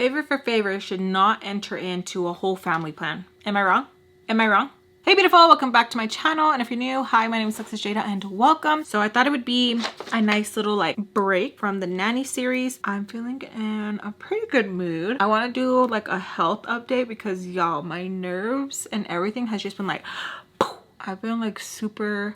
favor for favor should not enter into a whole family plan. Am I wrong? Am I wrong? Hey beautiful, welcome back to my channel, and if you're new, hi, my name is Alexis Jayda and welcome. So I thought it would be a nice little like break from the nanny series. I'm feeling in a pretty good mood. I want to do like a health update because y'all, my nerves and everything has just been like I've been like super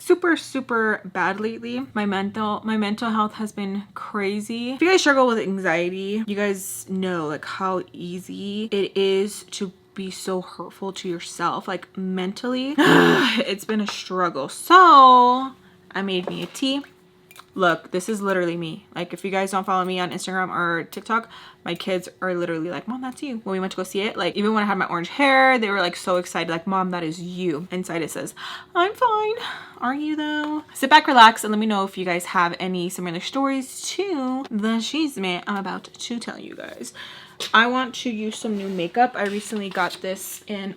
bad lately. My mental health has been crazy. If you guys struggle with anxiety, you guys know like how easy it is to be so hurtful to yourself, like mentally. It's been a struggle. So I made me a tea. Look, this is literally me. Like, if you guys don't follow me on Instagram or TikTok, my kids are literally like, Mom, that's you. When we went to go see it, like, even when I had my orange hair, they were like so excited, like, Mom, that is you. Inside it says, I'm fine. Are you though? Sit back, relax, and let me know if you guys have any similar stories to the chisme I'm about to tell you guys. I want to use some new makeup. I recently got this in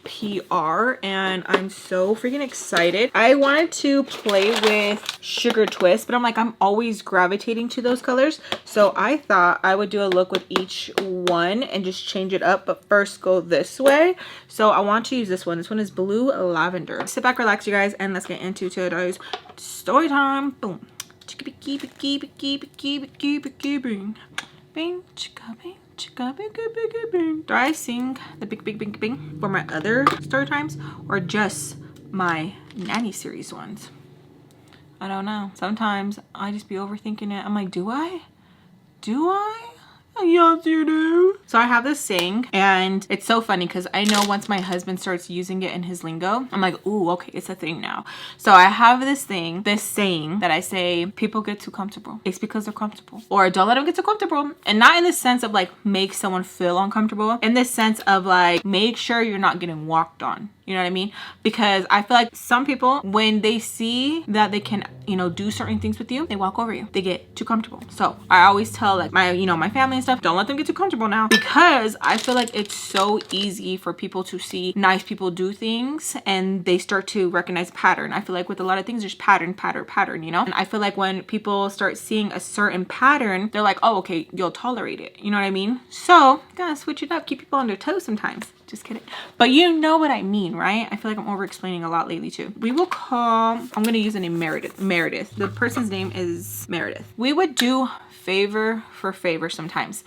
PR and I'm so freaking excited. I wanted to play with Sugar Twist, but I'm like, I'm always gravitating to those colors. So I thought I would do a look with each one and just change it up, but first go this way. So I want to use this one. This one is Blue Lavender. Sit back, relax, you guys, and let's get into today's story time. Boom. Bing, chicka, bing. Do I sing the big bing for my other story times or just my nanny series ones? I don't know. Sometimes I just be overthinking it. I'm like, do I? Yes, you do. So I have this saying, and it's so funny because I know once my husband starts using it in his lingo, I'm like, ooh, okay, it's a thing now. So I have this saying that I say, people get too comfortable. It's because they're comfortable. Or don't let them get too comfortable. And not in the sense of like make someone feel uncomfortable. In the sense of like make sure you're not getting walked on. You know what I mean? Because I feel like some people, when they see that they can, you know, do certain things with you, they walk over you. They get too comfortable. So I always tell like my, you know, my family and stuff, don't let them get too comfortable now. Because I feel like it's so easy for people to see nice people do things and they start to recognize pattern. I feel like with a lot of things, there's pattern, you know? And I feel like when people start seeing a certain pattern, they're like, oh, okay, you'll tolerate it. You know what I mean? So gotta switch it up, keep people on their toes sometimes. Just kidding. But you know what I mean, right? I feel like I'm over explaining a lot lately too. We will call, I'm gonna use the name Meredith. The person's name is Meredith. We would do favor for favor sometimes.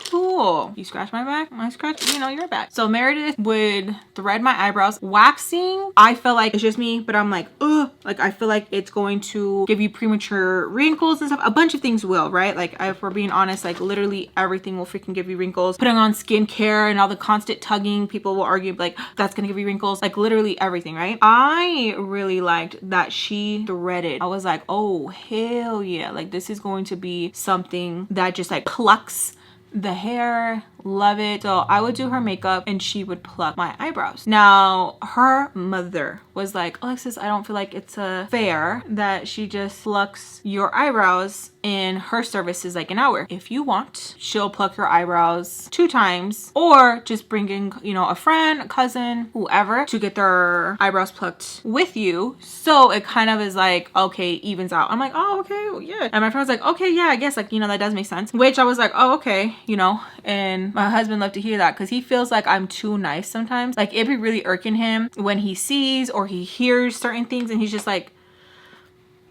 Cool. You scratch my back, I scratch, you know, your back. So Meredith would thread my eyebrows. Waxing, I feel like it's just me, but I'm like, ugh, like I feel like it's going to give you premature wrinkles and stuff. A bunch of things will, right? Like if we're being honest, like literally everything will freaking give you wrinkles. Putting on skincare and all the constant tugging, people will argue like that's gonna give you wrinkles. Like literally everything, right? I really liked that she threaded. I was like, oh hell yeah, like this is going to be something that just like plucks the hair. Love it. So I would do her makeup and she would pluck my eyebrows. Now her mother was like, Alexis, I don't feel like it's fair that she just plucks your eyebrows in her service is like an hour. If you want, she'll pluck your eyebrows 2 times or just bring in, you know, a friend, a cousin, whoever to get their eyebrows plucked with you. So it kind of is like, okay, evens out. I'm like, oh, okay, well, yeah. And my friend was like, okay, yeah, I guess like, you know, that does make sense. Which I was like, oh, okay, you know, and my husband loved to hear that because he feels like I'm too nice sometimes. Like it'd be really irking him when he sees or he hears certain things and he's just like,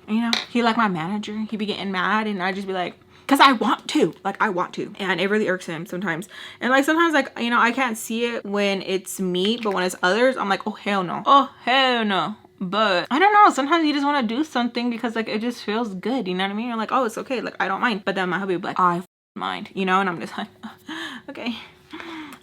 you know, he like my manager, he'd be getting mad and I'd just be like, because I want to, like I want to. And it really irks him sometimes. And like sometimes like, you know, I can't see it when it's me, but when it's others, I'm like, oh hell no. Oh hell no. But I don't know, sometimes you just want to do something because like it just feels good, you know what I mean? You're like, oh, it's okay, like I don't mind. But then my hubby would be like, I mind, you know? And I'm just like, okay,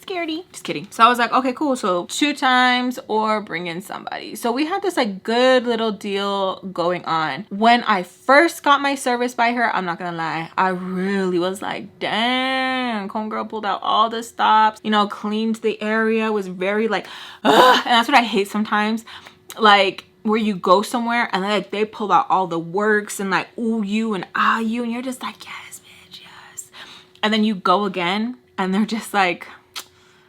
scaredy. Just kidding. So I was like, okay, cool. So 2 times or bring in somebody. So we had this like good little deal going on. When I first got my service by her, I'm not gonna lie, I really was like, dang, homegirl pulled out all the stops, you know, cleaned the area, was very like, ugh. And that's what I hate sometimes. Like where you go somewhere and like they pull out all the works and like ooh you and ah you and you're just like, yes bitch, yes. And then you go again and they're just like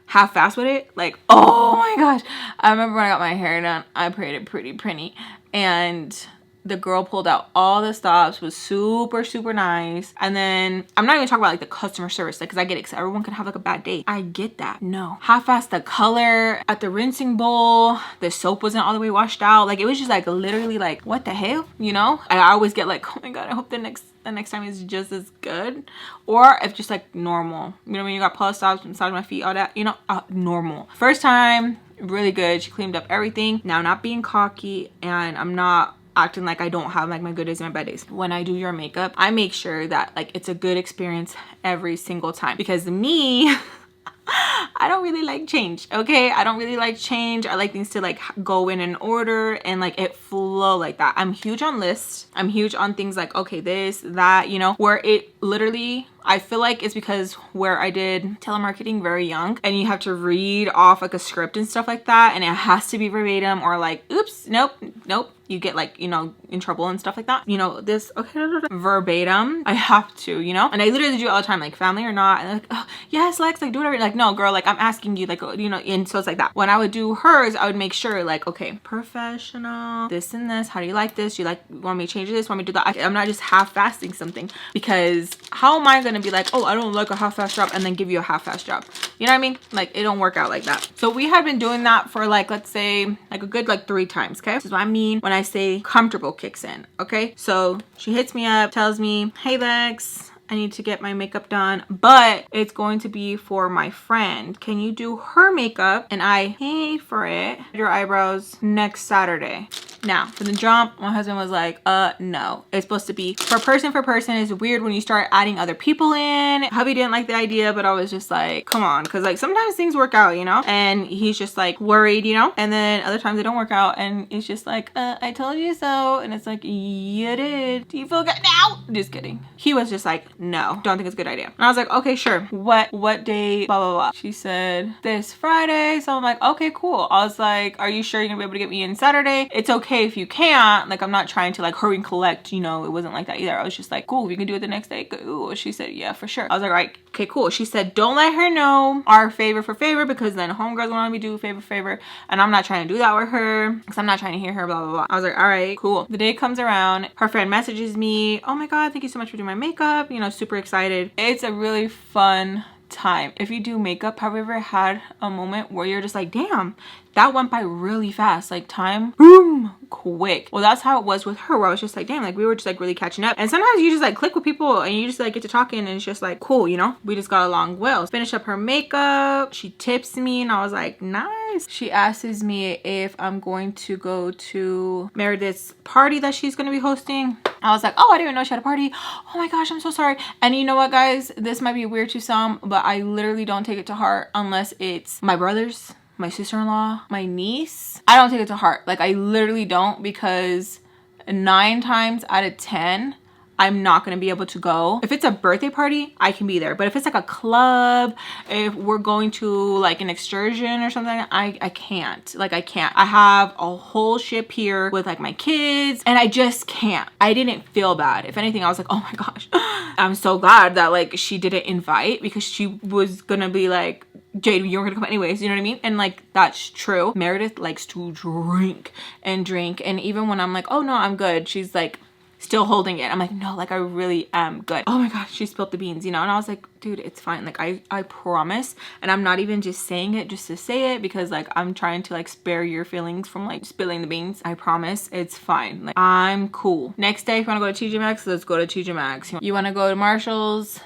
half-assed with it. Like, oh my gosh. I remember when I got my hair done, I paid it pretty penny and The girl pulled out all the stops, was super, super nice. And then I'm not even talking about like the customer service, like, cause I get it, cause everyone can have like a bad day. I get that. No. Half-assed the color at the rinsing bowl. The soap wasn't all the way washed out. Like, it was just like literally like, what the hell, you know? And I always get like, oh my God, I hope the next time is just as good. Or if just like normal, you know, when you got pull stops, massage my feet, all that, you know, normal. First time, really good. She cleaned up everything. Now, not being cocky, and I'm not acting like I don't have like my good days and my bad days. When I do your makeup, I make sure that like it's a good experience every single time, because me I don't really like change, okay? I don't really like change. I like things to like go in an order and like it flow like that. I'm huge on lists. I'm huge on things like, okay, this, that, you know, where it literally, I feel like it's because where I did telemarketing very young, and you have to read off like a script and stuff like that, and it has to be verbatim, or like, oops, nope, you get like, you know, in trouble and stuff like that. You know, this, okay, verbatim, I have to, you know, and I literally do it all the time, like family or not, and like, oh, yes, Lex, like do whatever. Like, no, girl, like I'm asking you, like, you know, and so it's like that. When I would do hers, I would make sure like, okay, professional, this and this, how do you like this? You want me to change this? Want me to do that? I'm not just half-fasting something, because how am I gonna be like, oh, I don't like a half-fast job, and then give you a half-fast job? You know what I mean? Like, it don't work out like that. So we had been doing that for like, let's say like a good like 3 times. Okay, this is what I mean when I say comfortable kicks in. Okay, so she hits me up, tells me, hey Lex, I need to get my makeup done, but it's going to be for my friend. Can you do her makeup and I pay for it? Your eyebrows next Saturday. Now, for the jump, my husband was like, no. It's supposed to be for person. It's weird when you start adding other people in. Hubby didn't like the idea, but I was just like, come on. Cause like sometimes things work out, you know? And he's just like worried, you know? And then other times they don't work out, and it's just like, I told you so. And it's like, you did. Do you feel good now? Just kidding. He was just like, no, don't think it's a good idea. And I was like, okay, sure. What day? Blah, blah, blah. She said this Friday. So I'm like, okay, cool. I was like, are you sure you're gonna be able to get me in Saturday? It's okay if you can't. Like, I'm not trying to like hurry and collect, you know. It wasn't like that either. I was just like, cool, we can do it the next day. Ooh. She said, yeah, for sure. I was like, all right, okay, cool. She said, don't let her know our favor for favor, because then homegirls want me to do favor for favor, and I'm not trying to do that with her, because I'm not trying to hear her, blah, blah, blah. I was like, all right, cool. The day comes around, her friend messages me, oh my God, thank you so much for doing my makeup, you know, super excited. It's a really fun time. If you do makeup, have you ever had a moment where you're just like, damn, that went by really fast, like time, boom, quick? Well, that's how it was with her, where I was just like, damn, like we were just like really catching up. And sometimes you just like click with people and you just like get to talking, and it's just like cool, you know? We just got along well. Finish up her makeup, she tips me, and I was like, nice. She asks me if I'm going to go to Meredith's party that she's gonna be hosting. I was like, oh, I didn't even know she had a party. Oh my gosh, I'm so sorry. And you know what, guys? This might be weird to some, but I literally don't take it to heart unless it's my brothers, my sister-in-law, my niece. I don't take it to heart. Like, I literally don't, because 9 times out of 10, I'm not going to be able to go. If it's a birthday party, I can be there. But if it's like a club, if we're going to like an excursion or something, I can't. Like, I can't. I have a whole ship here with like my kids, and I just can't. I didn't feel bad. If anything, I was like, oh my gosh, I'm so glad that like she didn't invite, because she was gonna be like, Jade, you were gonna come anyways, you know what I mean? And like, that's true. Meredith likes to drink, and even when I'm like, oh no, I'm good, she's like still holding it. I'm like, no, like I really am good. Oh my gosh, she spilled the beans, you know? And I was like, dude, it's fine. Like, I promise. And I'm not even just saying it just to say it, because like I'm trying to like spare your feelings from like spilling the beans. I promise it's fine. Like, I'm cool. Next day, if you want to go to TJ Maxx, let's go to TJ Maxx. You want to go to Marshall's?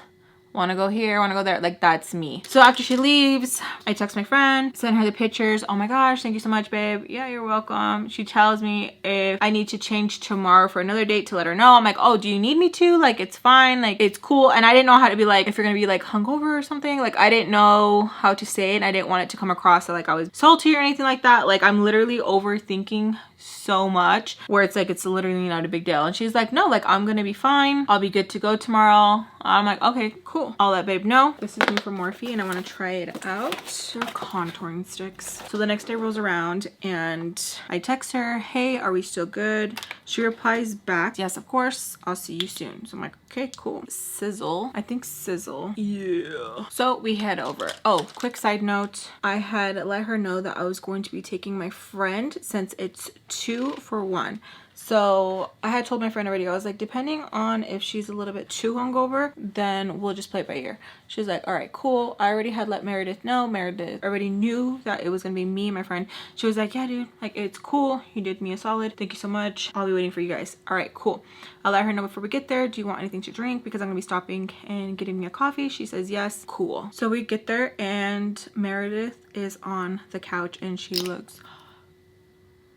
Want to go here, want to go there? Like, that's me. So after she leaves, I text my friend, send her the pictures. Oh my gosh, thank you so much, babe. Yeah, you're welcome. She tells me if I need to change tomorrow for another date to let her know. I'm like, oh, do you need me to? Like, it's fine, like it's cool. And I didn't know how to be like, if you're gonna be like hungover or something. Like, I didn't know how to say it, and I didn't want it to come across that like I was salty or anything like that. Like, I'm literally overthinking so much, where it's like, it's literally not a big deal. And she's like, no, like I'm gonna be fine, I'll be good to go tomorrow. I'm like, okay, cool, I'll let babe know. This is me from Morphe, and I want to try it out. They're contouring sticks. So the next day rolls around, and I text her, hey, are we still good? She replies back, yes, of course, I'll see you soon. So I'm like, okay, cool. Sizzle, I think sizzle, yeah. So we head over. Oh, quick side note, I had let her know that I was going to be taking my friend, since it's 2 for 1. So I had told my friend already, I was like, depending on if she's a little bit too hungover, then we'll just play it by ear. She's like, all right, cool. I already had let Meredith know. Meredith already knew that it was gonna be me and my friend. She was like, yeah, dude, like, it's cool. You did me a solid. Thank you so much. I'll be waiting for you guys. All right, cool. I'll let her know before we get there. Do you want anything to drink? Because I'm gonna be stopping and getting me a coffee. She says yes. Cool. So we get there and Meredith is on the couch and she looks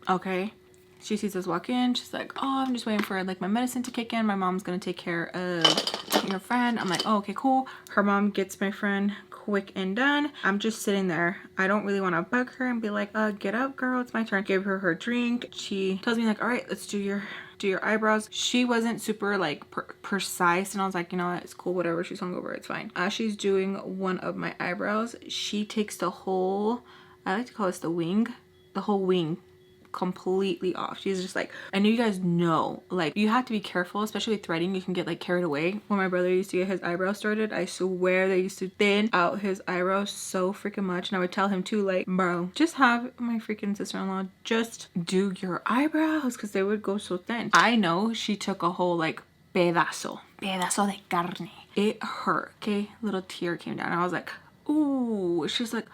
okay. She sees us walk in. She's like, oh, I'm just waiting for like my medicine to kick in. My mom's gonna take care of your friend. I'm like, oh, okay, cool. Her mom gets my friend quick and done. I'm just sitting there. I don't really want to bug her and be like, get up, girl, it's my turn. Give her drink. She tells me like, all right, let's do your eyebrows. She wasn't super like precise, and I was like, you know what, it's cool, whatever. She's hungover, it's fine. As she's doing one of my eyebrows, she takes the whole, I like to call this the whole wing completely off. She's just like, I know you guys know, like, you have to be careful, especially with threading. You can get like carried away. When my brother used to get his eyebrows started, I swear they used to thin out his eyebrows so freaking much, and I would tell him too, like, bro, just have my freaking sister-in-law just do your eyebrows, because they would go so thin. I know she took a whole like pedazo de carne. It hurt. Okay, little tear came down. I was like, ooh. She's like,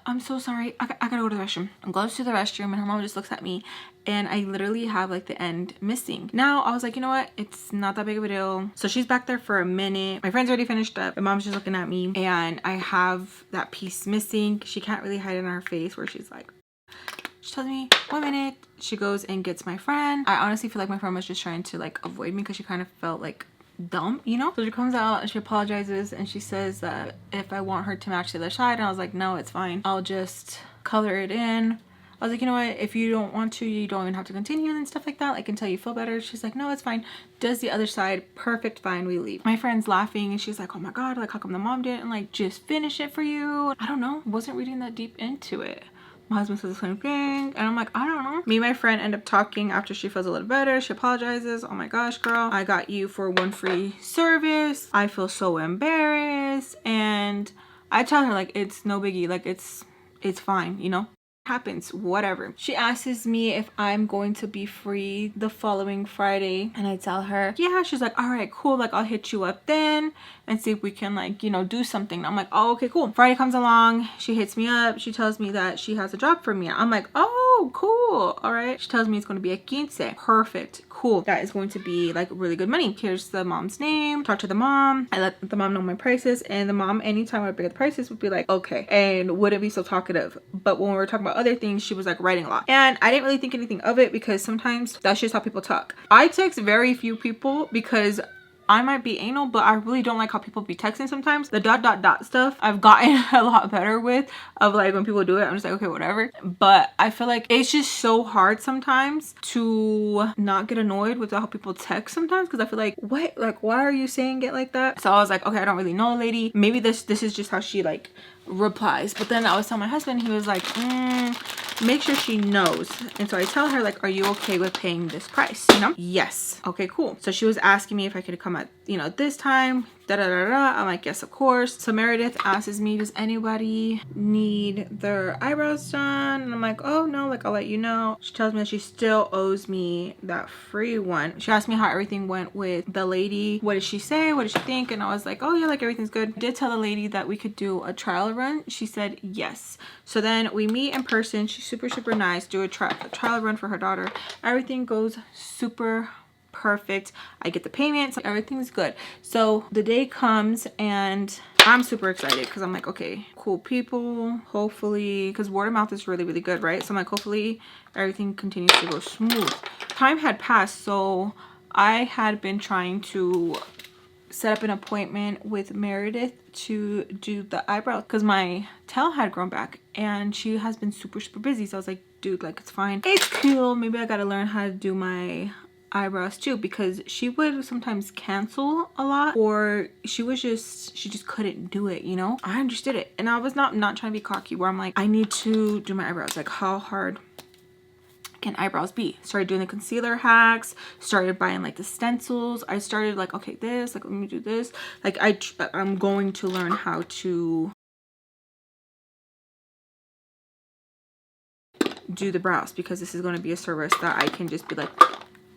I'm so sorry, I gotta go to the restroom. And goes to the restroom, and her mom just looks at me, and I literally have like the end missing. Now I was like, you know what, it's not that big of a deal. So she's back there for a minute. My friend's already finished up. My mom's just looking at me, and I have that piece missing. She can't really hide it in her face, where she's like, she tells me 1 minute. She goes and gets my friend. I honestly feel like my friend was just trying to like avoid me, because she kind of felt like dumb, you know. So she comes out and she apologizes, and she says that if I want her to match the other side, and I was like, no, it's fine, I'll just color it in. I was like, you know what, if you don't want to, you don't even have to continue and stuff like that, like until you feel better. She's like, no, it's fine. Does the other side, perfect, fine, we leave. My friend's laughing, and she's like, oh my god, like, how come the mom didn't like just finish it for you? I don't know, wasn't reading that deep into it. My husband says the same thing, and I'm like, I don't know. Me and my friend end up talking after she feels a little better. She apologizes. Oh my gosh, girl, I got you for 1 free service. I feel so embarrassed. And I tell her like, it's no biggie, like it's fine, you know, happens, whatever. She asks me if I'm going to be free the following Friday, and I tell her yeah. She's like, all right, cool, like I'll hit you up then and see if we can like, you know, do something. I'm like, oh, okay, cool. Friday comes along, she hits me up, she tells me that she has a job for me. I'm like, oh, cool, all right. She tells me it's going to be a 15. Perfect, cool, that is going to be like really good money. Here's the mom's name. Talk to the mom. I let the mom know my prices, and the mom, anytime I bring up the prices, would be like, okay, and wouldn't be so talkative. But when we were talking about other things, she was like writing a lot, and I didn't really think anything of it, because sometimes that's just how people talk. I text very few people because I might be anal, but I really don't like how people be texting sometimes. The ... stuff I've gotten a lot better with, of like when people do it, I'm just like, okay, whatever. But I feel like it's just so hard sometimes to not get annoyed with how people text sometimes, because I feel like, what, like, why are you saying it like that? So I was like, okay, I don't really know, lady, maybe this is just how she like replies. But then I was telling my husband, he was like, make sure she knows. And so I tell her like, are you okay with paying this price, you know? Yes. Okay, cool. So she was asking me if I could come at, you know, this time, I'm like, yes, of course. So Meredith asks me, does anybody need their eyebrows done? And I'm like, oh no, like I'll let you know. She tells me that she still owes me that free one. She asked me how everything went with the lady. What did she say? What did she think? And I was like, oh yeah, like everything's good. I did tell the lady that we could do a trial run. She said yes. So then we meet in person. She's super nice. Do a trial run for her daughter. Everything goes super perfect. I get the payment, so everything's good. So the day comes, and I'm super excited, because I'm like, okay, cool people, hopefully, because word of mouth is really good, right? So I'm like, hopefully everything continues to go smooth. Time had passed, so I had been trying to set up an appointment with Meredith to do the eyebrow, because my tail had grown back, and she has been super busy. So I was like, dude, like, it's fine, it's cool, maybe I gotta learn how to do my eyebrows too, because she would sometimes cancel a lot, or she just couldn't do it, you know. I understood it, and I was not trying to be cocky, where I'm like, I need to do my eyebrows. Like, how hard can eyebrows be? Started doing the concealer hacks, started buying like the stencils. I started like, okay, this, like, let me do this. Like, I'm going to learn how to do the brows, because this is going to be a service that I can just be like,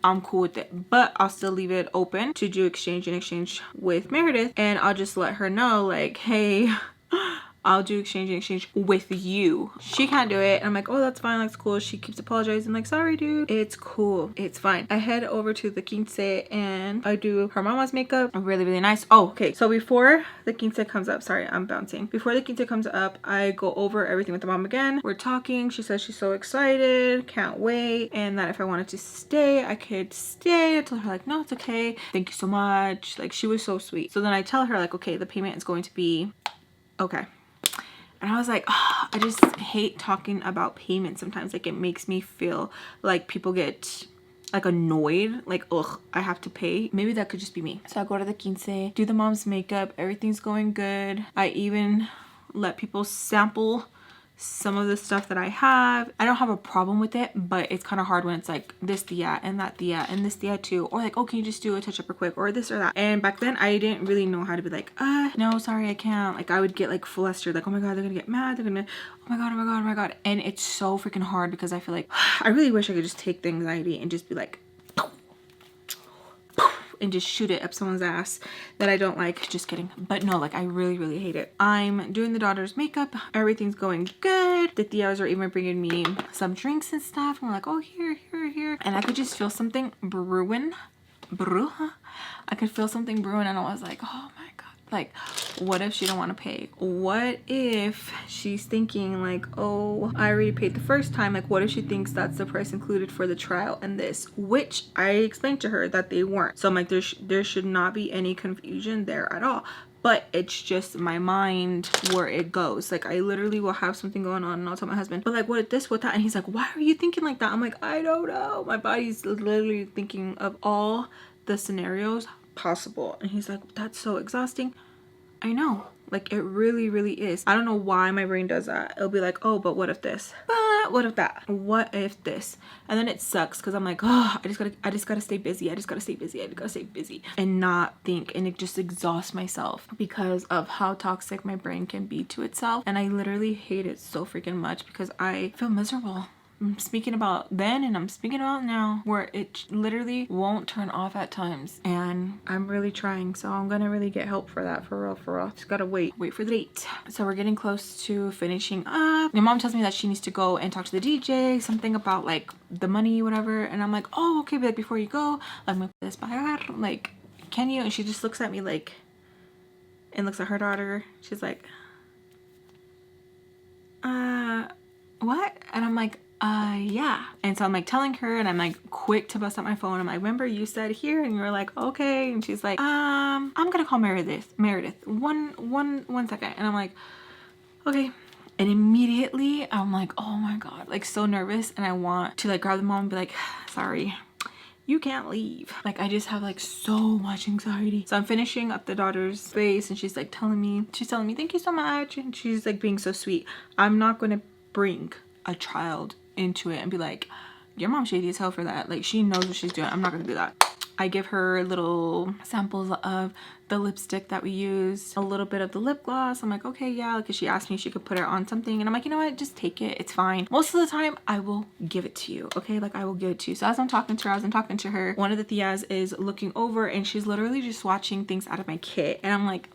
I'm cool with it, but I'll still leave it open to do exchange and exchange with Meredith, and I'll just let her know like, hey, I'll do exchange and exchange with you. She can't do it. I'm like, oh, that's fine, that's cool. She keeps apologizing, like, sorry dude, it's cool, it's fine. I head over to the quince and I do her mama's makeup. Really nice. Oh, okay, so before the quince comes up, sorry, I'm bouncing. Before the quince comes up, I go over everything with the mom again. We're talking. She says she's so excited, can't wait, and that if I wanted to stay, I could stay. I told her like, no, it's okay, thank you so much. Like, she was so sweet. So then I tell her like, okay, the payment is going to be okay. And I was like, oh, I just hate talking about payment sometimes. Like, it makes me feel like people get like annoyed, like, ugh, I have to pay. Maybe that could just be me. So I go to the quince, do the mom's makeup, everything's going good. I even let people sample some of the stuff that I have. I don't have a problem with it, but it's kind of hard when it's like this tia and that tia and this tia too, or like, oh, can you just do a touch up real quick, or this or that. And back then I didn't really know how to be like, no, sorry, I can't. Like, I would get like flustered, like, oh my god, they're gonna get mad, they're gonna, oh my god, oh my god, oh my god. And it's so freaking hard because I feel like I really wish I could just take the anxiety and just be like, and just shoot it up someone's ass that I don't like. Just kidding. But no, like, I really hate it. I'm doing the daughter's makeup. Everything's going good. The tias are even bringing me some drinks and stuff. And we're like, oh, here. And I could just feel something brewing. I could feel something brewing, and I was like, oh my god. Like, what if she don't want to pay? What if she's thinking like, oh, I already paid the first time. Like, what if she thinks that's the price included for the trial and this, which I explained to her that they weren't. So I'm like, there should not be any confusion there at all. But it's just my mind where it goes. Like, I literally will have something going on and I'll tell my husband, but like, what if this, what that? And he's like, why are you thinking like that? I'm like, I don't know. My body's literally thinking of all the scenarios possible. And he's like, that's so exhausting. I know, like, it really is. I don't know why my brain does that. It'll be like, oh, but what if this, but what if that, what if this? And then it sucks because I'm like, oh, I just gotta stay busy. I just gotta stay busy and not think. And it just exhausts myself because of how toxic my brain can be to itself. And I literally hate it so freaking much because I feel miserable. I'm speaking about then and I'm speaking about now, where it literally won't turn off at times, and I'm really trying. So I'm gonna really get help for that, for real. Just gotta wait for the date. So we're getting close to finishing up. My mom tells me that she needs to go and talk to the DJ, something about like the money, whatever. And I'm like, oh, okay, but like, before you go, like, me puedes pagar? Like, can you? And she just looks at me like, and looks at her daughter. She's like, what? And I'm like, yeah. And so I'm like telling her, and I'm like quick to bust out my phone. I'm like, remember you said here, and you were like, okay. And she's like, I'm gonna call Meredith. One second. And I'm like, okay. And immediately I'm like, oh my god, like, so nervous, and I want to like grab the mom and be like, sorry, you can't leave. Like, I just have like so much anxiety. So I'm finishing up the daughter's face, and she's telling me thank you so much, and she's like being so sweet. I'm not gonna bring a child into it and be like, your mom shady as hell for that. Like, she knows what she's doing. I'm not gonna do that. I give her little samples of the lipstick that we use, a little bit of the lip gloss. I'm like, okay, yeah, because she asked me if she could put it on something, and I'm like, you know what, just take it, it's fine. Most of the time I will give it to you, okay? Like, I will give it to you. So as I'm talking to her, one of the tias is looking over, and she's literally just swatching things out of my kit, and I'm like,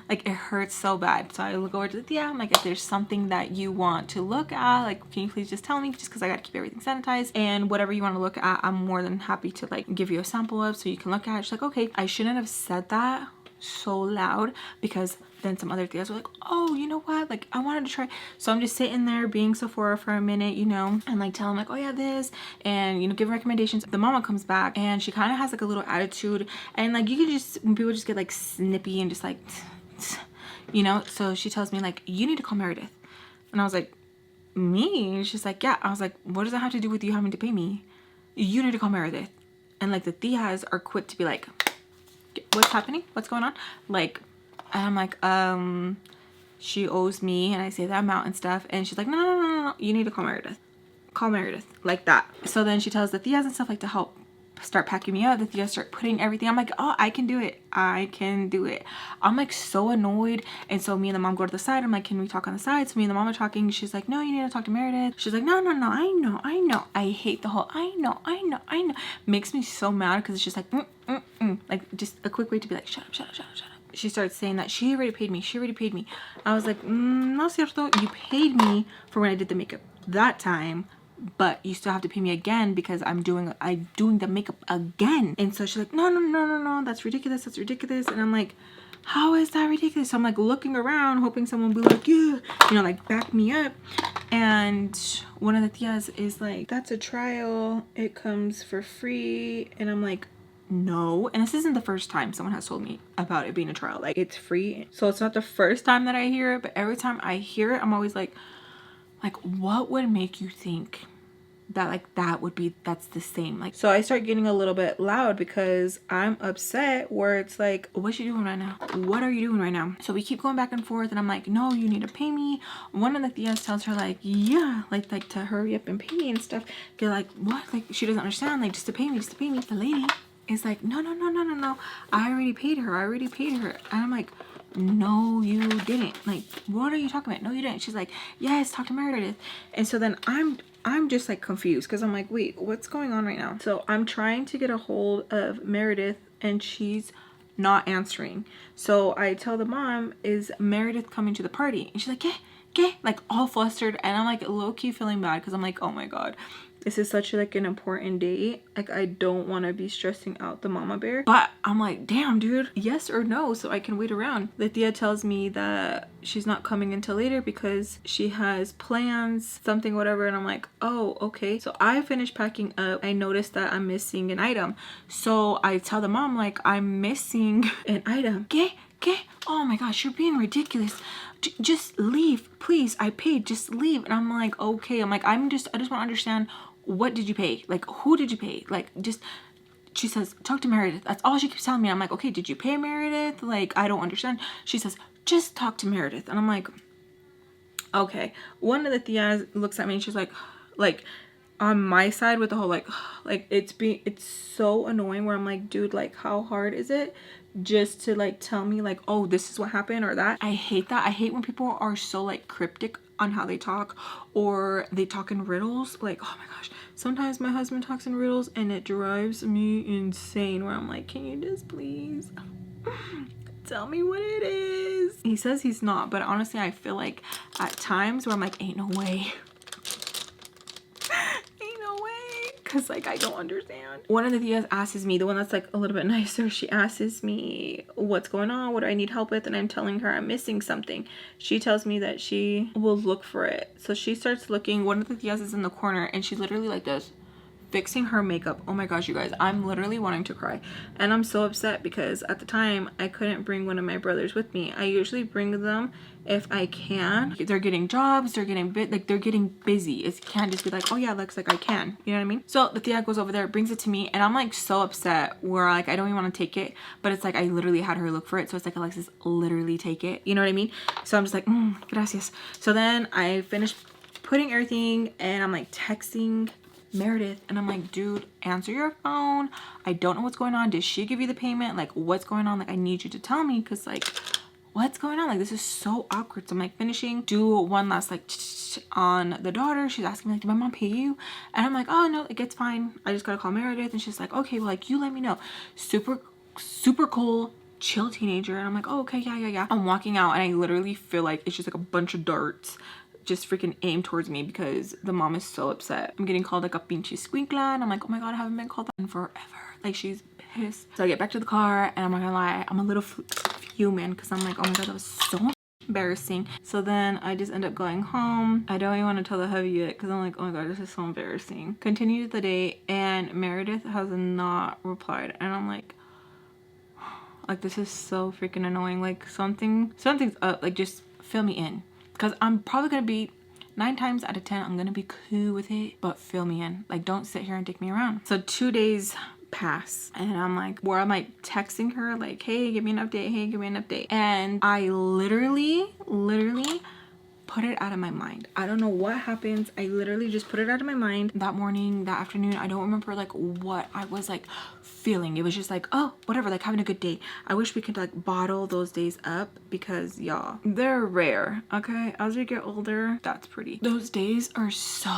like, it hurts so bad. So I look over to the tia. I'm like, if there's something that you want to look at, like, can you please just tell me, just because I gotta keep everything sanitized, and whatever you want to look at, I'm more than happy to like give you a sample of so you can look at it. She's like, okay. I shouldn't have said that so loud, because then some other tias were like, oh, you know what, like, I wanted to try. So I'm just sitting there being Sephora for a minute, you know, and like telling like, oh yeah, this, and you know, give recommendations. The mama comes back, and she kind of has like a little attitude, and like, you can just, people just get like snippy and just like, you know. So she tells me like, you need to call Meredith. And I was like, me? And she's like, yeah. I was like, what does that have to do with you having to pay me? You need to call Meredith. And like, the tias are quick to be like, what's happening, what's going on, like, and I'm like, she owes me, and I say that amount and stuff, and she's like, no, you need to call Meredith, like that. So then she tells the tias and stuff like to help start packing me up. The Thea start putting everything. I'm like, oh, I can do it. I can do it. I'm like so annoyed. And so me and the mom go to the side. I'm like, can we talk on the side? So me and the mom are talking. She's like, no, you need to talk to Meredith. She's like, no, I know. I hate the whole I know. Makes me so mad because it's just like, like just a quick way to be like, shut up. She starts saying that she already paid me. I was like, no cierto, you paid me for when I did the makeup that time, but you still have to pay me again because I'm doing the makeup again. And so she's like, no, that's ridiculous. And I'm like, how is that ridiculous? So I'm like looking around, hoping someone will be like, yeah, you know, like back me up. And one of the tias is like, that's a trial. It comes for free. And I'm like, no. And this isn't the first time someone has told me about it being a trial. Like, it's free. So it's not the first time that I hear it, but every time I hear it, I'm always like, what would make you think that like that's the same? Like, so I start getting a little bit loud because I'm upset, where it's like, what you doing right now? What are you doing right now? So we keep going back and forth, and I'm like, no, you need to pay me. One of the tias tells her like, yeah, like to hurry up and pay me and stuff. They're like, what? Like, she doesn't understand, like, just to pay me. The lady is like, no, I already paid her. And I'm like, no, you didn't. Like, what are you talking about? No, you didn't. She's like, yes, talk to Meredith. And so then I'm just like confused because I'm like, wait, what's going on right now? So I'm trying to get a hold of Meredith and she's not answering. So I tell the mom, is Meredith coming to the party? And she's like, yeah, like all flustered. And I'm like low-key feeling bad because I'm like, oh my god, this is such like an important date. Like, I don't want to be stressing out the mama bear. But I'm like, damn, dude, yes or no, so I can wait around. The tia tells me that she's not coming until later because she has plans, something, whatever. And I'm like, oh, okay. So I finished packing up. I noticed that I'm missing an item. So I tell the mom, like, I'm missing an item. ¿Qué? Oh my gosh, you're being ridiculous. Just leave, please. I paid, just leave. And I'm like, okay. I'm like, I just want to understand, what did you pay? Like, who did you pay? Like, just, she says, talk to Meredith. That's all she keeps telling me. I'm like, okay, did you pay Meredith? Like, I don't understand. She says, just talk to Meredith. And I'm like, okay. One of the tias looks at me and she's like on my side with the whole like it's so annoying, where I'm like, dude, like, how hard is it just to like tell me like, oh, this is what happened or that? I hate that. I hate when people are so like cryptic on how they talk, or they talk in riddles. Like, oh my gosh, sometimes my husband talks in riddles and it drives me insane, where I'm like, can you just please tell me what it is? He says he's not, but honestly I feel like at times where I'm like, ain't no way, because like I don't understand. One of the tias asks me, the one that's like a little bit nicer, she asks me what's going on, what do I need help with, and I'm telling her I'm missing something. She tells me that she will look for it. So she starts looking. One of the tias is in the corner and she's literally like this, fixing her makeup. Oh my gosh, you guys, I'm literally wanting to cry. And I'm so upset because at the time I couldn't bring one of my brothers with me. I usually bring them if I can. They're getting jobs, they're getting they're getting busy. It can't just be like, oh yeah, looks like I can, you know what I mean? So the tia goes over there, brings it to me, and I'm like so upset, where like I don't even want to take it, but it's like I literally had her look for it. So it's like, Alexis, literally take it, you know what I mean? So I'm just like, gracias. So then I finished putting everything and I'm like texting Meredith, and I'm like, dude, answer your phone. I don't know what's going on. Did she give you the payment? Like, what's going on? Like, I need you to tell me, because like, what's going on? Like, this is so awkward. So I'm like finishing, do one last like on the daughter. She's asking me like, did my mom pay you? And I'm like, oh no, like, it's fine, I just gotta call Meredith. And she's like, okay, well, like, you let me know. Super cool, chill teenager. And I'm like, oh, okay, yeah. I'm walking out and I literally feel like it's just like a bunch of darts just freaking aimed towards me because the mom is so upset. I'm getting called like a pinche squinkla, and I'm like, oh my god, I haven't been called that in forever. Like, she's pissed. So I get back to the car, and I'm not gonna lie, I'm a little fuming because I'm like, oh my god, that was so embarrassing. So then I just end up going home. I don't even want to tell the hubby yet because I'm like, oh my god, this is so embarrassing. Continued the day, and Meredith has not replied, and I'm like, this is so freaking annoying. Like, something's up. Like, just fill me in. Because I'm probably going to be 9 times out of 10, I'm going to be cool with it. But fill me in. Like, don't sit here and dick me around. So 2 days pass. And I'm like, where I'm like texting her, like, hey, give me an update. Hey, give me an update. And I literally put it out of my mind. I don't know what happens. I literally just put it out of my mind that morning, that afternoon. I don't remember like what I was like feeling. It was just like, oh, whatever, like having a good day. I wish we could like bottle those days up because y'all, they're rare. Okay, as we get older, that's pretty. Those days are so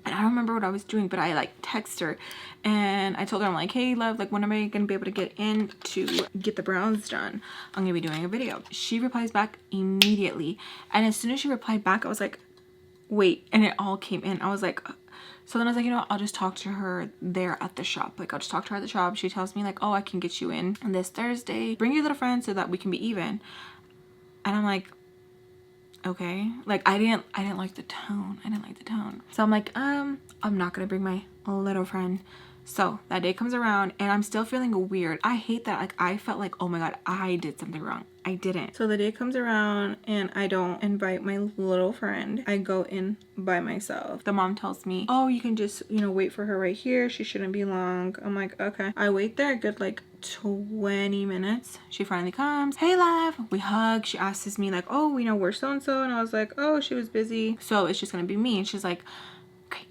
and I don't remember what I was doing, but I like texted her and I told her, I'm like, hey love, like when am I gonna be able to get in to get the brows done? I'm gonna be doing a video. She replies back immediately, and as soon as she replied back, I was like, wait, and it all came in. I was like, so then I was like, you know what, I'll just talk to her there at the shop. Like I'll just talk to her at the shop. She tells me like, oh, I can get you in this Thursday, bring your little friend so that we can be even. And I'm like, okay, like I didn't like the tone. So I'm like, I'm not gonna bring my little friend. So that day comes around and I'm still feeling weird. I hate that. Like I felt like, oh my god, I did something wrong. I didn't. So the day comes around and I don't invite my little friend. I go in by myself. The mom tells me, oh, you can just, you know, wait for her right here. She shouldn't be long. I'm like, okay. I wait there a good like 20 minutes. She finally comes. Hey love, we hug. She asks me like, oh, you know, where's so and so? And I was like, oh, she was busy, so it's just gonna be me. And she's like, okay.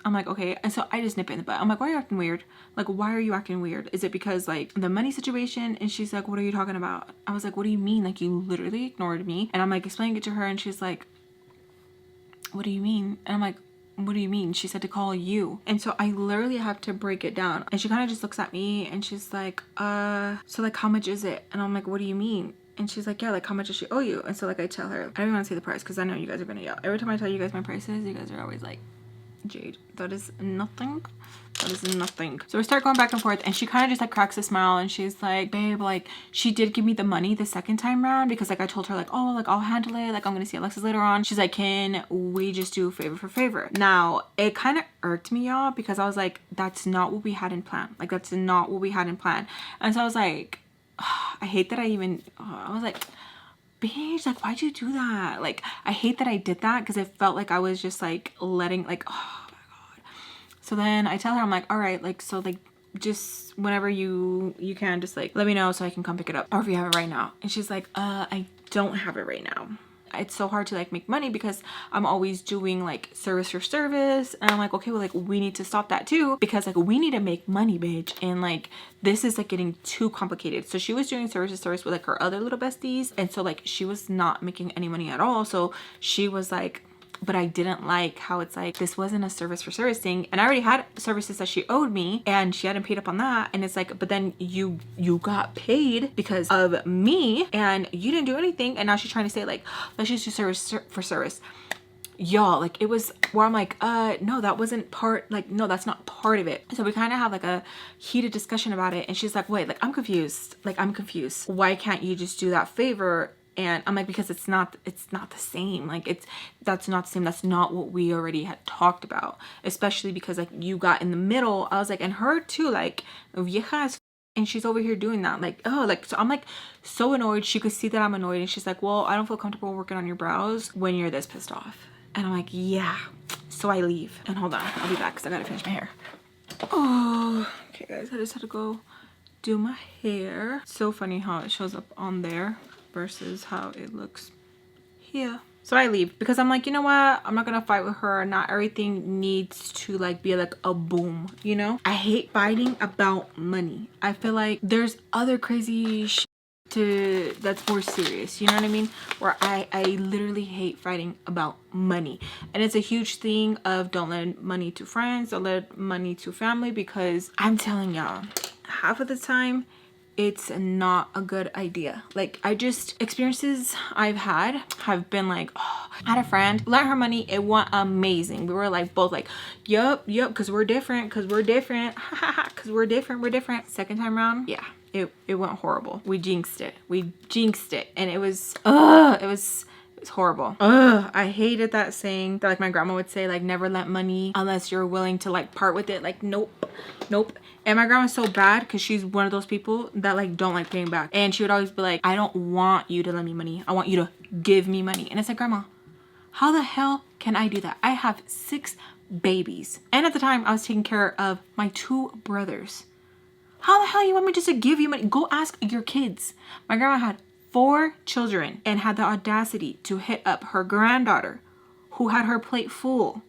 I'm like, okay. And so I just nip it in the butt. I'm like, why are you acting weird? Like, why are you acting weird? Is it because like the money situation? And she's like, what are you talking about? I was like, what do you mean? Like you literally ignored me. And I'm like explaining it to her and she's like, what do you mean? And I'm like, what do you mean? She said to call you. And so I literally have to break it down. And she kind of just looks at me and she's like, so like how much is it? And I'm like, what do you mean? And she's like, yeah, like how much does she owe you? And so like I tell her, I don't even want to say the price because I know you guys are gonna yell. Every time I tell you guys my prices, you guys are always like, Jade, that is nothing. That is nothing. So we start going back and forth and she kind of just like cracks a smile and she's like, babe, like she did give me the money the second time round because like I told her like, oh, like I'll handle it, like I'm gonna see Alexis later on. She's like, can we just do favor for favor? Now it kind of irked me, y'all, because I was like, that's not what we had in plan. Like that's not what we had in plan. And so I was like, I hate that I even I was like, bitch, like why'd you do that? Like I hate that I did that because it felt like I was just like letting like, oh my god. So then I tell her, I'm like, all right, like so like just whenever you can just like let me know so I can come pick it up, or if you have it right now. And she's like, I don't have it right now. It's so hard to like make money because I'm always doing like service for service. And I'm like, okay, well like we need to stop that too because like we need to make money, bitch. And like this is like getting too complicated. So she was doing service to service with like her other little besties, and so like she was not making any money at all. So she was like, but I didn't like how it's like this wasn't a service for service thing, and I already had services that she owed me and she hadn't paid up on that. And it's like, but then you got paid because of me and you didn't do anything, and now she's trying to say like, let's just do service for service. Y'all, like it was where I'm like, no, that wasn't part, like no, that's not part of it. So we kind of have like a heated discussion about it, and she's like, wait, like I'm confused, why can't you just do that favor? And I'm like, because it's not the same. Like that's not the same. That's not what we already had talked about. Especially because like you got in the middle. I was like, and her too, like vieja as and she's over here doing that. Like, oh, like so I'm like so annoyed. She could see that I'm annoyed, and she's like, well, I don't feel comfortable working on your brows when you're this pissed off. And I'm like, yeah. So I leave. And hold on, I'll be back because I gotta finish my hair. Oh, okay guys, I just had to go do my hair. It's so funny how it shows up on there versus how it looks here. So I leave because I'm like, you know what, I'm not gonna fight with her. Not everything needs to like be like a boom, you know. I hate fighting about money. I feel like there's other crazy shit that's more serious, you know what I mean, where I literally hate fighting about money. And it's a huge thing of don't lend money to friends, don't lend money to family, because I'm telling y'all, half of the time it's not a good idea. Like experiences I've had have been like, oh, I had a friend, lent her money, it went amazing. We were like both like, yup, because we're different, because we're different, because we're different. Second time around, yeah, it went horrible. We jinxed it, and it was horrible. I hated that saying that like my grandma would say, like never lend money unless you're willing to like part with it. Like nope. And my grandma's so bad because she's one of those people that like don't like paying back, and she would always be like, I don't want you to lend me money, I want you to give me money. And it's like, grandma, how the hell can I do that? I have 6 babies, and at the time I was taking care of my 2 brothers. How the hell you want me just to give you money? Go ask your kids. My grandma had 4 children and had the audacity to hit up her granddaughter who had her plate full,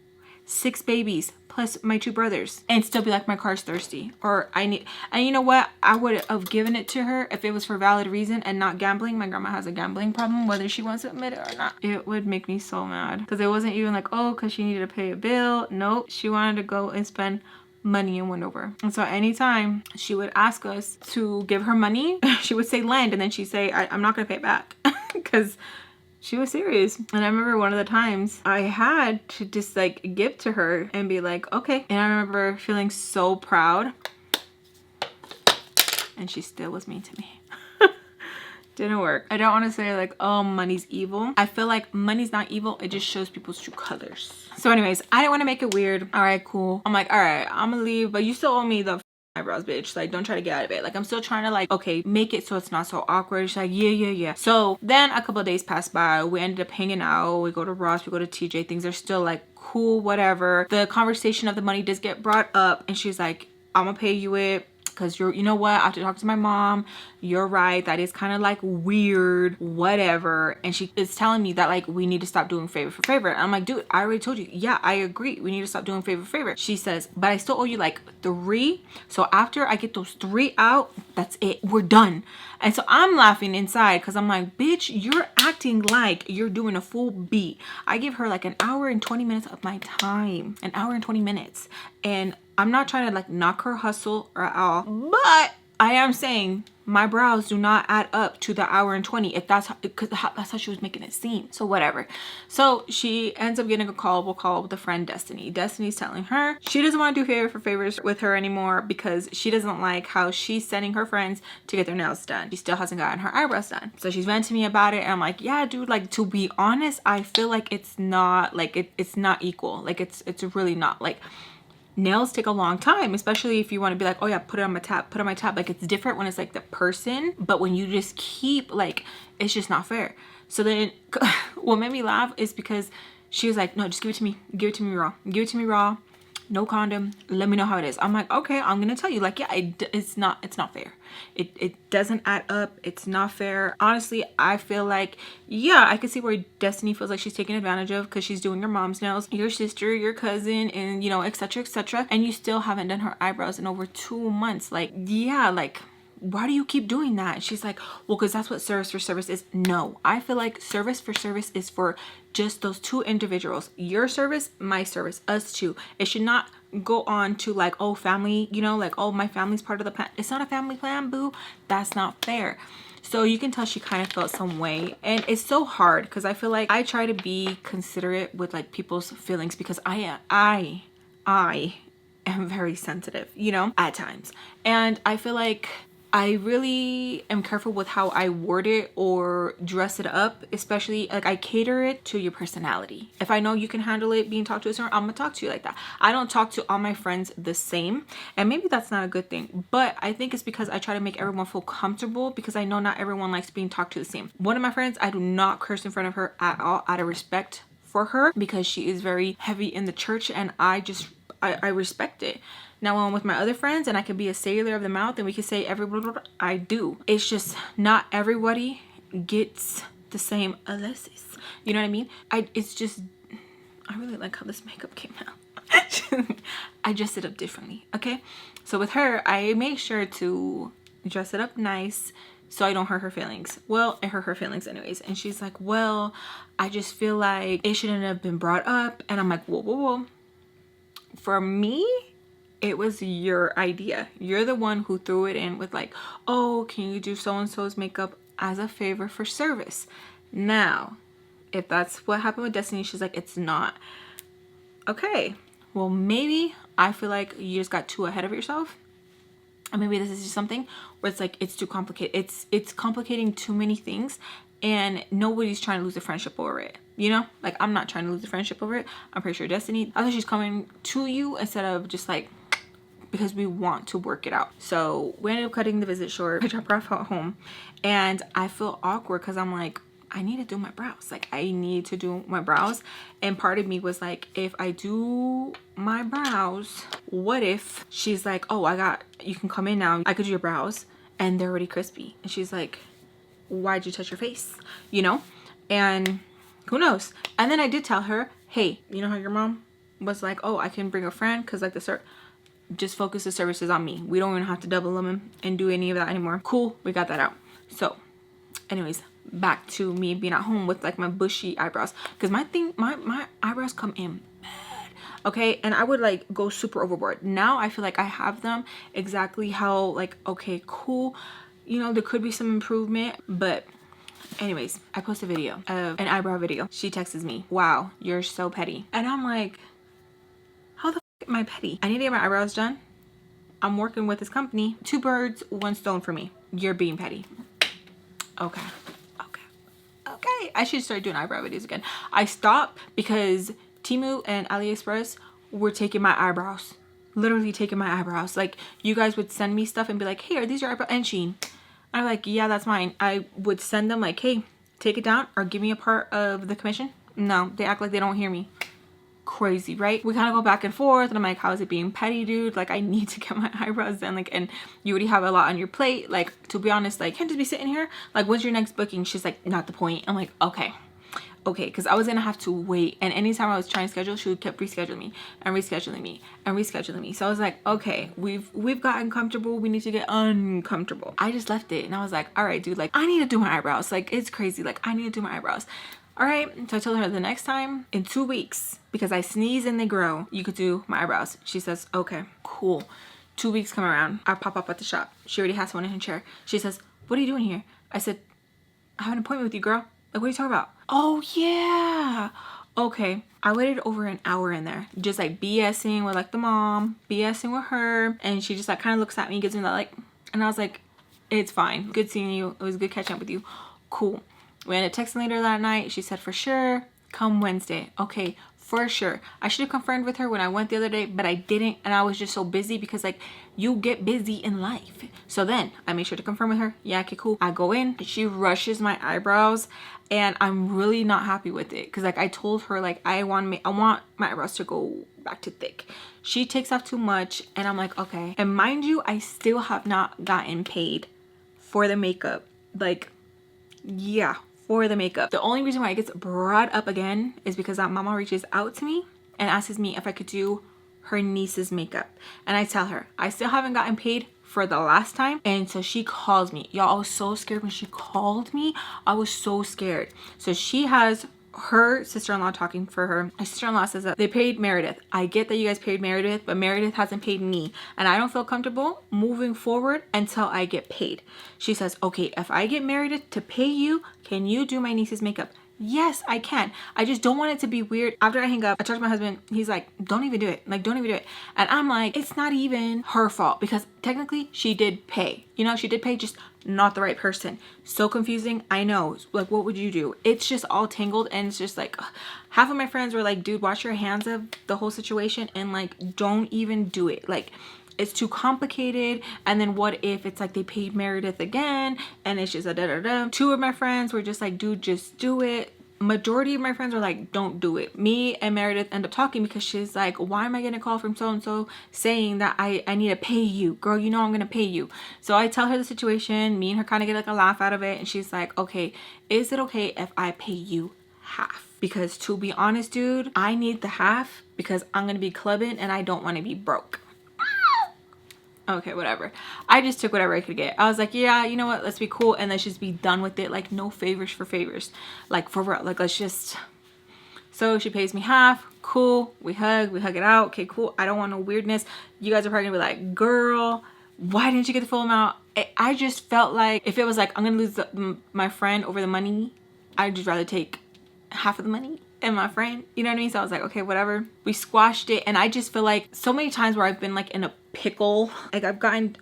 6 babies plus my 2 brothers, and still be like, my car's thirsty, or I need, and you know what, I would have given it to her if it was for valid reason and not gambling. My grandma has a gambling problem, whether she wants to admit it or not. It would make me so mad, because it wasn't even like, oh, because she needed to pay a bill. Nope, she wanted to go and spend money in Wendover. And so anytime she would ask us to give her money, she would say lend, and then she'd say, I'm not gonna pay it back, because she was serious. And I remember one of the times I had to just like give to her and be like, okay. And I remember feeling so proud, and she still was mean to me. Didn't work. I don't want to say like, oh, money's evil. I feel like money's not evil. It just shows people's true colors. So anyways, I didn't want to make it weird. All right, cool. I'm like, all right, I'm gonna leave, but you still owe me the eyebrows, bitch. Like, don't try to get out of it. Like, I'm still trying to like, okay, make it so it's not so awkward. She's like, yeah. So then a couple of days passed by. We ended up hanging out. We go to Ross, we go to TJ. Things are still like cool, whatever. The conversation of the money does get brought up, and she's like, I'm gonna pay you it, because you know what, I have to talk to my mom. You're right, that is kind of like weird, whatever. And she is telling me that like we need to stop doing favor for favor. And I'm like, dude, I already told you. Yeah, I agree, we need to stop doing favor for favor. She says, but I still owe you like 3, so after I get those 3 out, that's it, we're done. And so I'm laughing inside, because I'm like, bitch, you're acting like you're doing a full beat. I give her like an hour and 20 minutes of my time, an hour and 20 minutes, and I'm not trying to like knock her hustle or at all, but I am saying my brows do not add up to the hour and 20, if that's how, because that's how she was making it seem. So whatever. So she ends up getting a callable call with a friend, Destiny. Destiny's telling her she doesn't want to do favor for favors with her anymore, because she doesn't like how she's sending her friends to get their nails done. She still hasn't gotten her eyebrows done. So she's venting to me about it, and I'm like, yeah, dude, like, to be honest, I feel like it's not like it's not equal. Like it's really not. Like, nails take a long time, especially if you want to be like, oh yeah, put it on my tab, put it on my tab. Like, it's different when it's like the person, but when you just keep, like, it's just not fair. So then what made me laugh is because she was like, no, just give it to me, raw, give it to me raw, no condom, let me know how it is. I'm like, okay, I'm gonna tell you, like, yeah, it's not fair. It doesn't add up. It's not fair. Honestly, I feel like, yeah, I can see where Destiny feels like she's taken advantage of, because she's doing your mom's nails, your sister, your cousin, and you know, etc, and you still haven't done her eyebrows in over 2 months. Like, yeah, like, why do you keep doing that? She's like, well, because that's what service for service is. No, I feel like service for service is for just those 2 individuals. Your service, my service, us 2. It should not go on to like, oh, family, you know, like, oh, my family's part of the plan. It's not a family plan, boo. That's not fair. So you can tell she kind of felt some way, and it's so hard, because I feel like I try to be considerate with like people's feelings, because I am very sensitive, you know, at times. And I feel like I really am careful with how I word it or dress it up, especially like I cater it to your personality. If I know you can handle it being talked to a certain, I'm gonna talk to you like that. I don't talk to all my friends the same, and maybe that's not a good thing, but I think it's because I try to make everyone feel comfortable, because I know not everyone likes being talked to the same. One of my friends, I do not curse in front of her at all, out of respect for her, because she is very heavy in the church, and I respect it. Now, when I'm with my other friends and I can be a sailor of the mouth and we can say everybody, I do. It's just not everybody gets the same Alexis. You know what I mean? I really like how this makeup came out. I dressed it up differently, okay? So with her, I make sure to dress it up nice so I don't hurt her feelings. Well, it hurt her feelings anyways. And she's like, well, I just feel like it shouldn't have been brought up. And I'm like, whoa. For me, it was your idea. You're the one who threw it in with like, oh, can you do so-and-so's makeup as a favor for service? Now, if that's what happened with Destiny, she's like, it's not. Okay, well, maybe I feel like you just got too ahead of yourself. And maybe this is just something where it's like, it's too complicated. It's complicating too many things, and nobody's trying to lose a friendship over it. You know, like, I'm not trying to lose a friendship over it. I'm pretty sure Destiny, I thought she's coming to you instead of just like, because we want to work it out. So we ended up cutting the visit short. I dropped her off at home, and I feel awkward because I'm like, I need to do my brows. Like, I need to do my brows. And part of me was like, if I do my brows, what if she's like, oh, you can come in now, I could do your brows and they're already crispy. And she's like, why'd you touch your face, you know? And who knows? And then I did tell her, hey, you know how your mom was like, oh, I can bring a friend because like just focus the services on me. We don't even have to double them and do any of that anymore. Cool, we got that out. So anyways, back to me being at home with like my bushy eyebrows, because my eyebrows come in bad, okay? And I would like go super overboard. Now I feel like I have them exactly how, like, okay, cool, you know, there could be some improvement. But anyways, I post a video of an eyebrow video. She texts me, wow, you're so petty. And I'm like, how the f am I petty? I need to get my eyebrows done. I'm working with this company. 2 birds, 1 stone for me. You're being petty. Okay. I should start doing eyebrow videos again. I stopped because Temu and AliExpress were taking my eyebrows. Literally taking my eyebrows. Like, you guys would send me stuff and be like, hey, are these your eyebrows? And Shein. I'm like, yeah, that's mine. I would send them like, hey, take it down or give me a part of the commission. No, they act like they don't hear me. Crazy, right? We kind of go back and forth, and I'm like, how is it being petty, dude? Like, I need to get my eyebrows done. Like, and you already have a lot on your plate. Like, to be honest, like, can't just be sitting here. Like, when's your next booking? She's like, not the point. I'm like, okay, because I was gonna have to wait. And anytime I was trying to schedule, she would keep rescheduling me and rescheduling me and rescheduling me. So I was like, okay, we've gotten comfortable, we need to get uncomfortable. I just left it, and I was like, all right, dude, like, I need to do my eyebrows. Like, it's crazy. Like, I need to do my eyebrows. All right, so I told her the next time in 2 weeks, because I sneeze and they grow, you could do my eyebrows. She says, okay, cool. 2 weeks come around, I pop up at the shop. She already has one in her chair. She says, what are you doing here? I said, I have an appointment with you, girl. Like, what are you talking about? Oh yeah, okay. I waited over an hour in there, just like BSing with like the mom, BSing with her, and she just like kind of looks at me, gives me that like, and I was like, it's fine, good seeing you, it was good catching up with you, cool. We ended up texting later that night. She said, for sure, come Wednesday. Okay, for sure. I should have confirmed with her when I went the other day, but I didn't, and I was just so busy because like you get busy in life. So then I made sure to confirm with her. Yeah, okay, cool. I go in, she rushes my eyebrows, and I'm really not happy with it because like I told her like I want my eyebrows to go back to thick. She takes off too much, and I'm like, okay. And mind you, I still have not gotten paid for the makeup. Like, yeah, for the makeup. The only reason why it gets brought up again is because that mama reaches out to me and asks me if I could do her niece's makeup, and I tell her I still haven't gotten paid for the last time. And so she calls me, y'all. I was so scared when she called me. I was so scared. So she has her sister-in-law talking for her. My sister-in-law says that they paid Meredith. I get that you guys paid Meredith, but Meredith hasn't paid me, and I don't feel comfortable moving forward until I get paid. She says, okay, if I get Meredith to pay you, can you do my niece's makeup? Yes, I can. I just don't want it to be weird. After I hang up, I talked to my husband. He's like, don't even do it. Like, don't even do it. And I'm like, it's not even her fault because technically she did pay. You know, she did pay, just not the right person. So confusing. I know. Like, what would you do? It's just all tangled, and it's just like half of my friends were like, dude, wash your hands of the whole situation and like don't even do it. Like, it's too complicated. And then what if it's like they paid Meredith again and it's just a da-da-da. 2 of my friends were just like, dude, just do it. Majority of my friends were like, don't do it. Me and Meredith end up talking because she's like, why am I getting a call from so-and-so saying that I need to pay you? Girl, you know I'm gonna pay you. So I tell her the situation. Me and her kind of get like a laugh out of it, and she's like, okay, is it okay if I pay you half? Because to be honest, dude, I need the half because I'm gonna be clubbing and I don't want to be broke. Okay, whatever. I just took whatever I could get. I was like, yeah, you know what, let's be cool and let's just be done with it. Like, no favors for favors. Like, for real. Like, let's just. So she pays me half. Cool. We hug it out. Okay, cool. I don't want no weirdness. You guys are probably gonna be like, girl, why didn't you get the full amount? I just felt like if it was like I'm gonna lose my friend over the money, I'd just rather take half of the money and my friend, you know what I mean? So I was like, okay, whatever. We squashed it. And I just feel like so many times where I've been like in a pickle, like I've gotten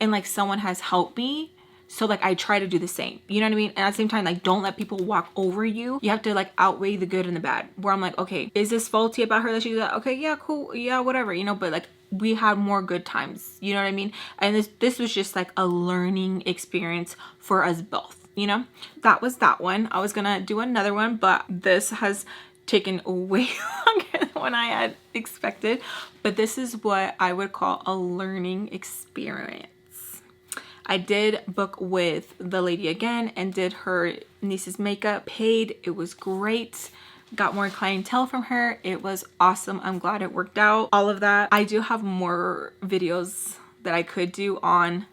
and like someone has helped me, so like I try to do the same, you know what I mean? And at the same time, like, don't let people walk over you. You have to like outweigh the good and the bad, where I'm like, okay, is this faulty about her that she's like, okay, yeah, cool, yeah, whatever, you know? But like, we had more good times, you know what I mean? And this was just like a learning experience for us both. You know, that was that one. I was gonna do another one, but this has taken way longer than what I had expected. But this is what I would call a learning experience. I did book with the lady again and did her niece's makeup. Paid. It was great. Got more clientele from her. It was awesome. I'm glad it worked out. All of that. I do have more videos that I could do on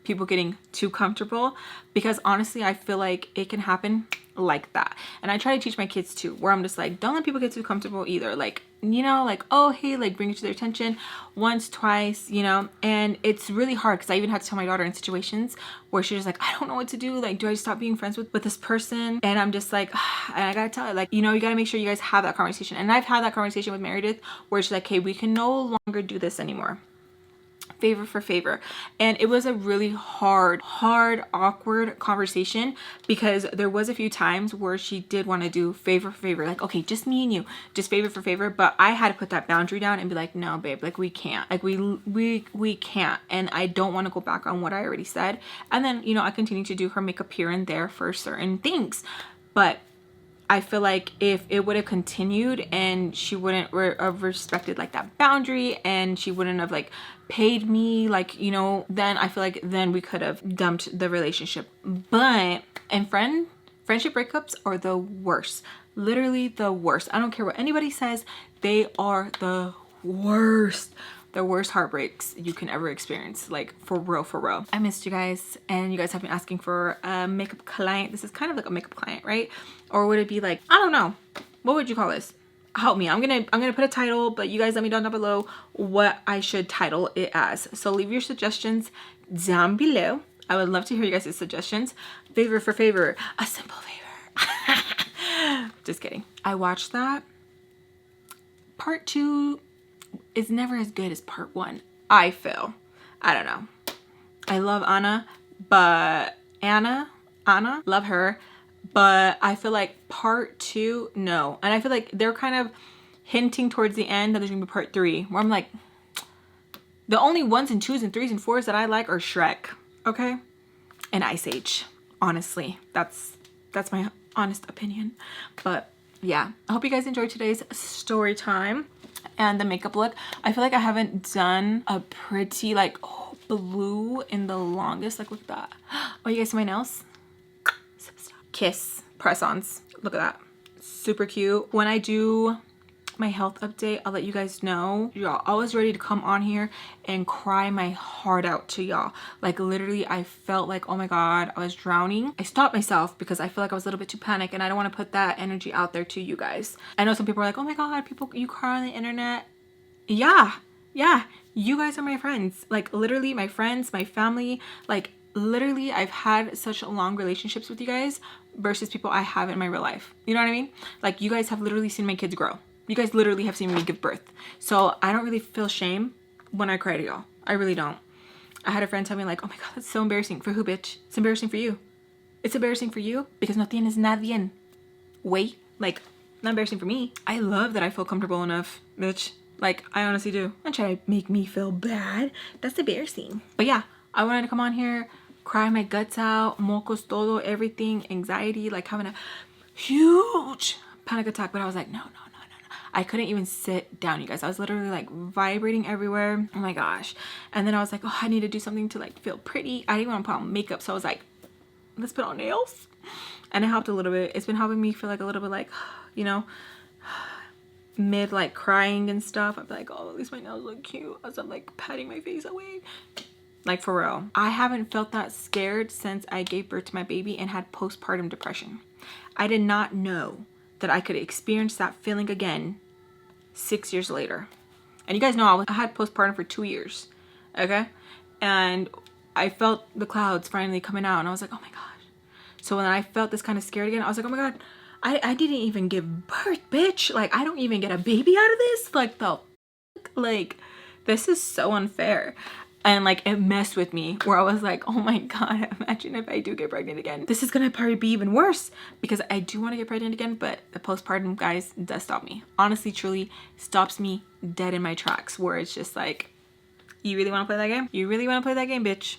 people getting too comfortable, because honestly I feel like it can happen like that. And I try to teach my kids too, where I'm just like, don't let people get too comfortable either. Like, you know, like, oh hey, like bring it to their attention once, twice, you know. And it's really hard because I even had to tell my daughter in situations where she's just like, I don't know what to do. Like, do I stop being friends with this person? And I'm just like, and I gotta tell her, like, you know, you gotta make sure you guys have that conversation. And I've had that conversation with Meredith where she's like, hey, we can no longer do this anymore. Favor for favor. And it was a really hard, awkward conversation, because there was a few times where she did want to do favor for favor, like, okay, just me and you, just favor for favor. But I had to put that boundary down and be like, no babe, like we can't, like we can't. And I don't want to go back on what I already said. And then, you know, I continue to do her makeup here and there for certain things, but I feel like if it would have continued and she wouldn't have respected like that boundary, and she wouldn't have like paid me, like, you know, then I feel like then we could have dumped the relationship. But and friendship breakups are the worst, literally the worst. I don't care what anybody says, they are the worst. The worst heartbreaks you can ever experience, like for real, for real. I missed you guys, and you guys have been asking for a makeup client. This is kind of like a makeup client, right? Or would it be like, I don't know, what would you call this? Help me. I'm gonna put a title, but you guys let me know down below what I should title it as. So leave your suggestions down below. I would love to hear you guys' suggestions. Favor for favor, a simple favor. Just kidding. I watched that. Part 2 is never as good as part 1, I feel. I don't know. I love Anna, love her, but I feel like part 2, no. And I feel like they're kind of hinting towards the end that there's gonna be part 3, where I'm like, the only 1s and 2s and 3s and 4s that I like are Shrek, okay, and Ice Age. Honestly, that's my honest opinion. But yeah, I hope you guys enjoyed today's story time and the makeup look. I feel like I haven't done a pretty like blue in the longest. Like, look at that. Oh, you guys see my nails? Kiss press-ons. Look at that. Super cute. When I do my health update, I'll let you guys know. Y'all, I was ready to come on here and cry my heart out to y'all. Like, literally, I felt like, oh my god, I was drowning. I stopped myself because I feel like I was a little bit too panicked, and I don't want to put that energy out there to you guys. I know some people are like, oh my god, people, you cry on the internet. Yeah, you guys are my friends. Like, literally my friends, my family. Like, literally, I've had such long relationships with you guys versus people I have in my real life. You know what I mean? Like, you guys have literally seen my kids grow. You guys literally have seen me give birth. So I don't really feel shame when I cry to y'all. I really don't. I had a friend tell me like, oh my god, that's so embarrassing. For who, bitch? It's embarrassing for you. It's embarrassing for you because no tienes nadie. Wait, like, not embarrassing for me. I love that I feel comfortable enough, bitch. Like, I honestly do. Don't try to make me feel bad. That's embarrassing. But yeah, I wanted to come on here, cry my guts out, mocos todo, everything, anxiety, like having a huge panic attack. But I was like, no. I couldn't even sit down, you guys. I was literally like vibrating everywhere. Oh my gosh. And then I was like, oh, I need to do something to like feel pretty. I didn't want to put on makeup. So I was like, let's put on nails. And it helped a little bit. It's been helping me feel like a little bit like, you know, mid like crying and stuff. I'm like, oh, at least my nails look cute as I'm like patting my face away. Like, for real. I haven't felt that scared since I gave birth to my baby and had postpartum depression. I did not know that I could experience that feeling again 6 years later. And you guys know I had postpartum for 2 years, okay? And I felt the clouds finally coming out, and I was like, oh my gosh. So when I felt this kind of scared again, I was like, oh my god, I didn't even give birth, bitch. Like, I don't even get a baby out of this. Like, like, this is so unfair. And like, it messed with me where I was like, oh my god, imagine if I do get pregnant again. This is gonna probably be even worse because I do want to get pregnant again, but the postpartum, guys, does stop me. Honestly, truly stops me dead in my tracks, where it's just like, you really want to play that game? You really want to play that game, bitch?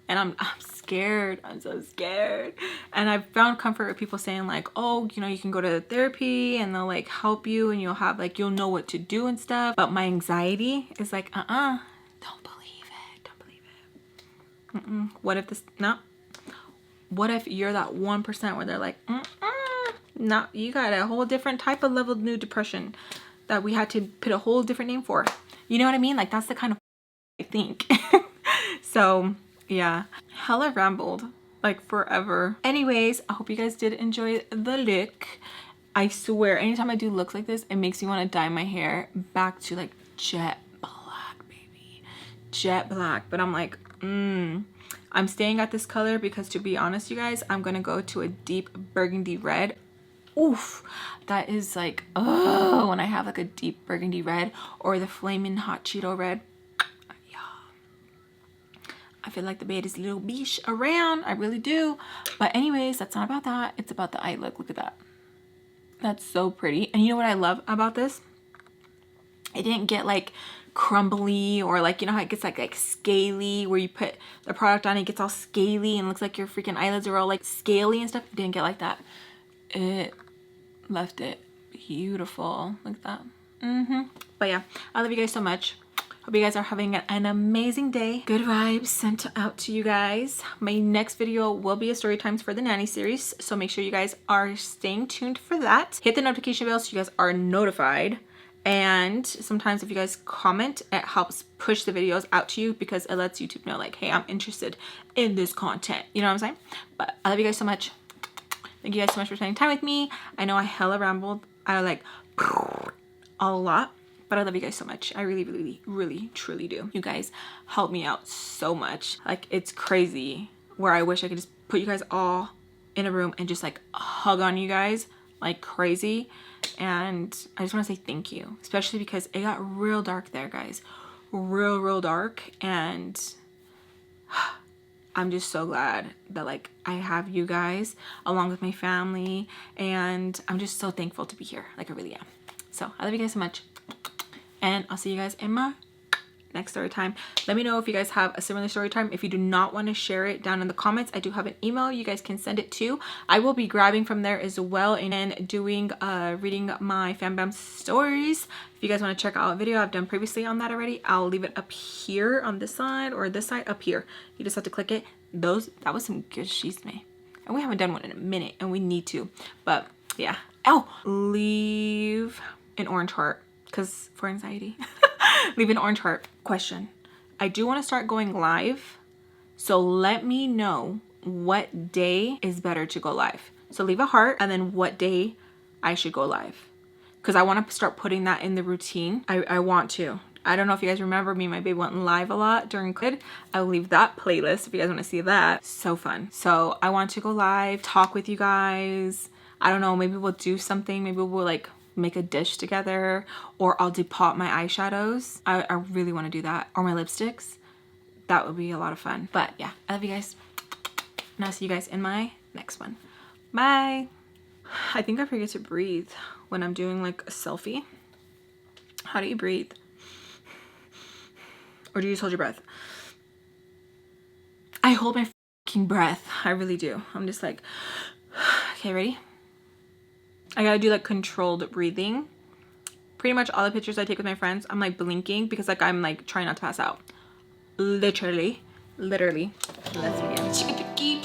And I'm scared. I'm so scared. And I've found comfort with people saying like, oh, you know, you can go to therapy and they'll like help you and you'll have like, you'll know what to do and stuff. But my anxiety is like, don't believe it. What if this, no. What if you're that 1% where they're like, no, you got a whole different type of level of new depression that we had to put a whole different name for. You know what I mean? Like, that's the kind of I think. So yeah, hella rambled like forever. Anyways, I hope you guys did enjoy the look. I swear, anytime I do looks like this, it makes me want to dye my hair back to like jet black, baby. Jet black. But I'm like, I'm staying at this color because, to be honest, you guys, I'm gonna go to a deep burgundy red. Oof, that is like, oh, when I have like a deep burgundy red or the flaming hot Cheeto red. Yeah, I feel like the bed is a little beige around. I really do. But anyways, that's not about that. It's about the eye look. Look at that. That's so pretty. And you know what I love about this? It didn't get like crumbly, or like, you know how it gets like scaly, where you put the product on, it gets all scaly and looks like your freaking eyelids are all like scaly and stuff. It didn't get like that. It left it beautiful. Look at that. But yeah, I love you guys so much. Hope you guys are having an amazing day. Good vibes sent out to you guys. My next video will be a story times for the nanny series, so make sure you guys are staying tuned for that. Hit the notification bell so you guys are notified. And sometimes if you guys comment, it helps push the videos out to you, because it lets YouTube know like, hey, I'm interested in this content. You know what I'm saying? But I love you guys so much. Thank you guys so much for spending time with me. I know I hella rambled. I like a lot, but I love you guys so much. I really, really, really, truly do. You guys help me out so much. Like, it's crazy, where I wish I could just put you guys all in a room and just like hug on you guys like crazy. And I just want to say thank you, especially because it got real dark there, guys. Real dark. And I'm just so glad that like I have you guys along with my family, and I'm just so thankful to be here. Like, I really am. So I love you guys so much, and I'll see you guys in my next story time. Let me know if you guys have a similar story time. If you do not want to share it, down in the comments, I do have an email you guys can send it to. I will be grabbing from there as well, and then doing reading my FAMBAM stories. If you guys want to check out a video I've done previously on that already, I'll leave it up here on this side, or this side up here. You just have to click it. That was some good shiesme, and we haven't done one in a minute, and we need to. But yeah, leave an orange heart, because for anxiety. Leave an orange heart. Question: I do want to start going live, so let me know what day is better to go live. So leave a heart, and then what day I should go live, because I want to start putting that in the routine. I want to. I don't know if you guys remember me and my baby went live a lot during COVID. I'll leave that playlist if you guys want to see that. So fun. So I want to go live, talk with you guys. I don't know, maybe we'll do something. Maybe we'll like make a dish together, or I'll depot my eyeshadows. I really want to do that, or my lipsticks. That would be a lot of fun. But yeah, I love you guys, and I'll see you guys in my next one. Bye. I think I forget to breathe when I'm doing like a selfie. How do you breathe? Or do you just hold your breath? I hold my fucking breath. I really do. I'm just like, okay, ready? I gotta do like controlled breathing. Pretty much all the pictures I take with my friends, I'm like blinking, because like I'm like trying not to pass out. Literally. Let's begin.